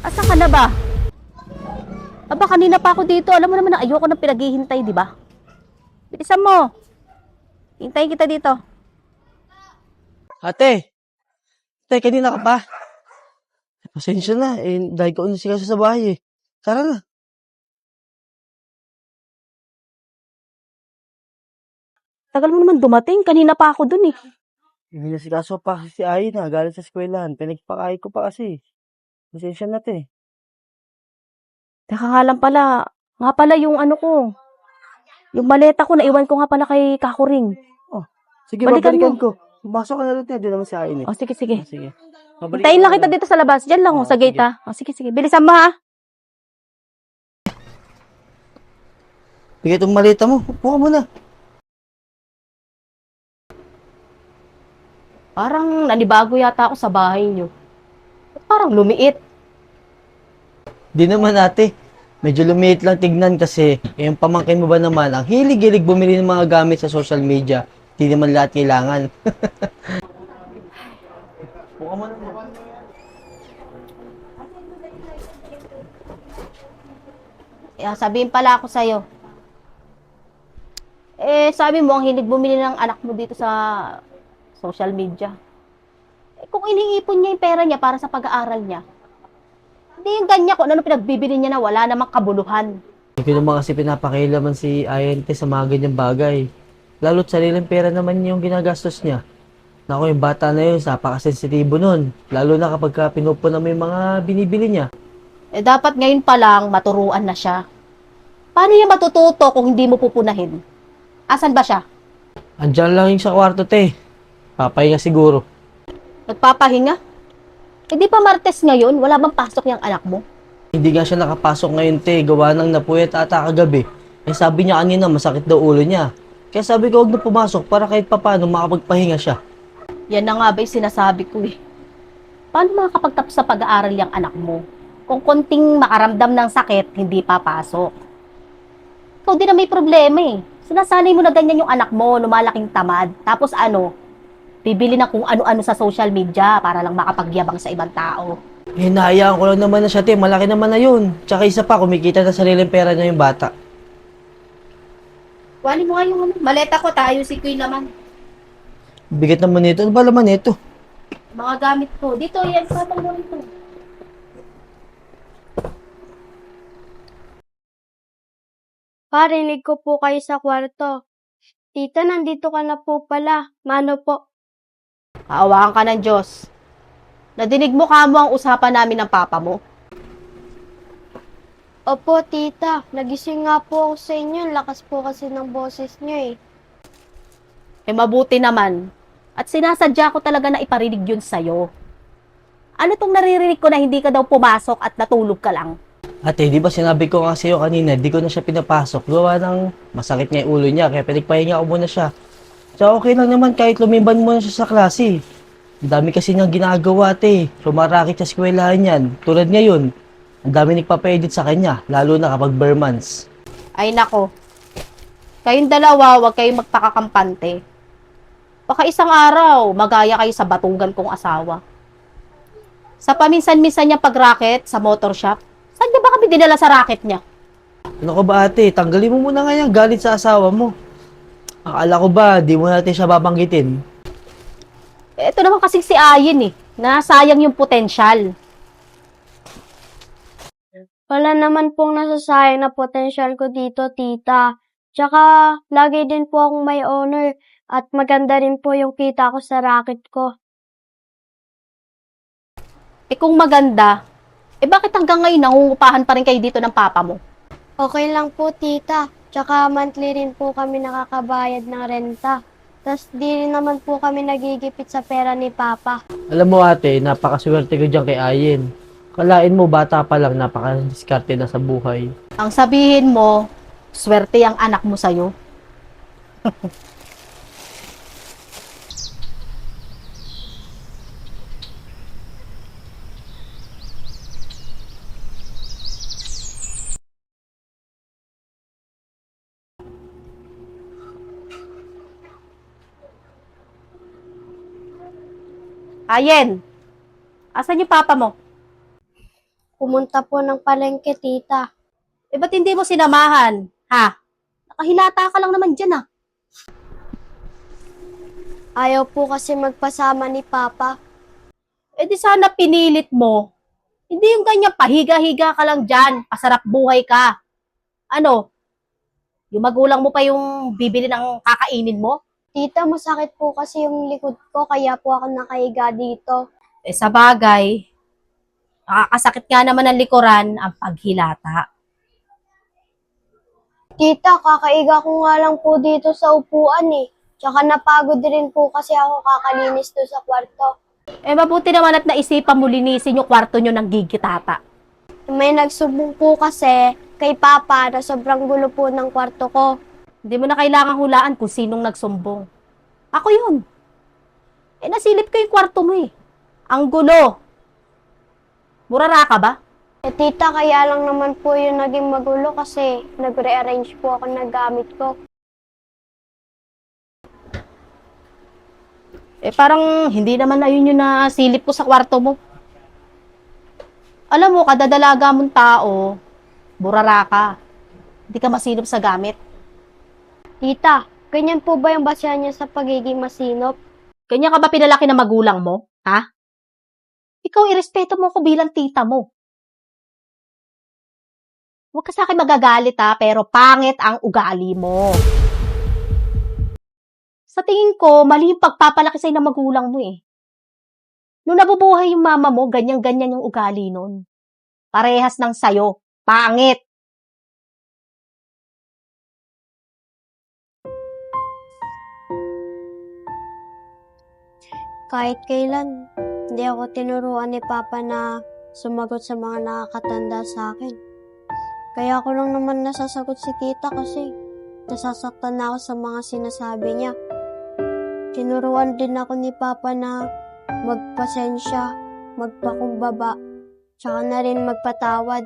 Asa ka na ba? Aba, kanina pa ako dito. Alam mo naman na ayoko nang pinaghihintay, di ba? Bilisan mo. Hintayin kita dito. Ate, kanina ka pa. Pasensya na, dahil ko na siya sa bahay eh. Tara na. Tagal mo naman dumating. Kanina pa ako dun eh. Hindi na si kaso pa si Ayin na, galing sa eskwelahan. Pinagpakain ko pa kasi. Pasensya na te. Teka nga lang pala. Nga pala yung ano ko. Yung maleta ko, naiwan ko nga pala kay Kakuring. Oh, sige, Balikan babalikan mo. ko. Pumasok ka na rin, doon naman si Ayin eh. O, sige, sige. Ah, sige. Hintayin lang kita dito sa labas. Diyan lang, sa gate sige. ha. O, sige, sige. Bilisan mo ha. Bigay itong malita mo. Upo ka muna. Parang nanibago yata ako sa bahay niyo. Parang lumiit. Di naman ate. Medyo lumiit lang tignan kasi yung pamangkin mo ba naman, ang hilig-hilig bumili ng mga gamit sa social media. Di naman lahat kailangan. Upo ka muna. Sabihin pala ako sa'yo. Sabi mo, ang hilig bumili ng anak mo dito sa social media. Kung iniipon niya yung pera niya para sa pag-aaral niya, hindi yung ganyan kung ano pinagbibili niya na wala namang kabuluhan. Hindi ko naman kasi pinapakailaman si Ayente sa mga ganyang bagay. Lalo't sariling pera naman yung ginagastos niya. Naku, yung bata na yun, napakasensitibo nun. Lalo na kapag pinupunan mo yung mga binibili niya. Dapat ngayon pa lang maturuan na siya. Paano niya matututo kung hindi mo pupunahin? Asan ba siya? Andiyan lang yung sa kwarto, te. Papahinga siguro. Nagpapahinga? Hindi pa Martes ngayon, wala bang pasok yung anak mo? Hindi nga siya nakapasok ngayon, te. Gawa ng napuyat ata kagabi. Sabi niya kanina, masakit daw ulo niya. Kaya sabi ko, huwag na pumasok para kahit papano makapagpahinga siya. Yan na nga ba yung sinasabi ko eh. Paano makakapagtapos sa pag-aaral yung anak mo? Kung konting makaramdam ng sakit, hindi papasok. Ikaw din na may problema eh. Sinasanay mo na ganyan yung anak mo, lumalaking tamad. Tapos ano, bibili na kung ano-ano sa social media para lang makapagyabang sa ibang tao. Hinahayaan ko lang naman na siya, te. Malaki naman na yun. Tsaka isa pa, kumikita na sariling pera niya yung bata. Kuhanin mo nga yung maleta ko, taayusin ko yung laman. Bigat naman nito. Ano ba laman nito? Mga gamit ko. Dito, yan, patong mo rito. Parinig ko po kayo sa kwarto. Tita, nandito ka na po pala. Mano po? Kaawaan ka ng Diyos. Nadinig mo kamo ang usapan namin ng papa mo? Opo, tita. Nagising nga po ako sa inyo. Lakas po kasi ng boses niyo eh. Mabuti naman. At sinasadya ko talaga na iparinig yun sa'yo. Ano tong naririnig ko na hindi ka daw pumasok at natulog ka lang? Ate, di ba sinabi ko nga sa'yo kanina, di ko na siya pinapasok. Gawa ng masakit nga yung ulo niya, kaya pinagpahinga ko muna siya. So okay lang naman kahit lumiban muna siya sa klase. Ang dami kasi niyang ginagawa, ate. Sumarakit sa eskwelahan yan. Tulad ngayon, ang dami nagpapa-edit sa kanya, lalo na kapag bare months. Ay nako, kayong dalawa huwag kayong magpakakampante. Baka isang araw, magaya kayo sa batugan kong asawa. Sa paminsan-minsan niya pag-racket sa motor shop, saan niya ba kami dinala sa racket niya? Ano ka ba, ate? Tanggalin mo muna nga yan, galit sa asawa mo. Akala ko ba, di mo natin siya babanggitin. Ito naman kasing si Ayin eh, nasayang yung potensyal. Wala naman pong nasasayang na potensyal ko dito, tita. Tsaka, lagi din po akong may honor at maganda rin po yung kita ko sa racket ko. Kung maganda, bakit hanggang ngayon nangungupahan pa rin kayo dito ng papa mo? Okay lang po, tita. Tsaka monthly rin po kami nakakabayad ng renta. Tas di rin naman po kami nagigipit sa pera ni papa. Alam mo ate, napakaswerte ko dyan kay Ayen. Kalain mo, bata pa lang, napakadiskarte na sa buhay. Ang sabihin mo, swerte ang anak mo sa'yo. Ayen, asan yung papa mo? pumunta po ng palengke, tita. Eh, ba't hindi mo sinamahan? Ha? Nakahilata ka lang naman dyan, ah. Ayaw po kasi magpasama ni Papa. Eh, di sana pinilit mo. Hindi yung ganyan, pahiga-higa ka lang dyan, pasarap buhay ka. Ano? Yung magulang mo pa yung bibili ng kakainin mo? Tita, masakit po kasi yung likod ko, kaya po ako nakahiga dito. Eh, sa bagay, nakakasakit nga naman ng likuran ang paghilata. Tita, kakaiga ko nga lang po dito sa upuan eh. Tsaka napagod din po kasi ako kakalinis doon sa kwarto. Eh, mabuti naman at naisipan mo linisin yung kwarto nyo ng gigitata. May nagsumbong po kasi kay Papa na sobrang gulo po ng kwarto ko. Hindi mo na kailangang hulaan kung sinong nagsumbong. Ako yun. Eh, nasilip ko yung kwarto mo eh. Ang gulo. Murara ka ba? Eh tita, kaya lang naman po yung naging magulo kasi nag-rearrange po ako ng gamit ko. Eh, parang hindi naman na yun yung nasilip ko sa kwarto mo. Alam mo, kadadalaga mong tao, burara ka. Hindi ka masinop sa gamit. Tita, ganyan po ba yung basihan niya sa pagiging masinop? Ganyan ka ba pinalaki ng magulang mo? Ha? Ikaw, irespeto mo ko bilang tita mo. Huwag ka sa akin magagalit ha, pero pangit ang ugali mo. Sa tingin ko, mali yung pagpapalaki sa'yo ng magulang mo eh. Nung nabubuhay yung mama mo, ganyan-ganyan yung ugali nun. Parehas ng sayo. Pangit! Kahit kailan, hindi ako tinuruan ni Papa na sumagot sa mga nakakatanda sa akin. Kaya ako lang naman nasasagot si tita kasi nasasaktan na ako sa mga sinasabi niya. Tinuruan din ako ni Papa na magpasensya, magpakumbaba, tsaka na rin magpatawad.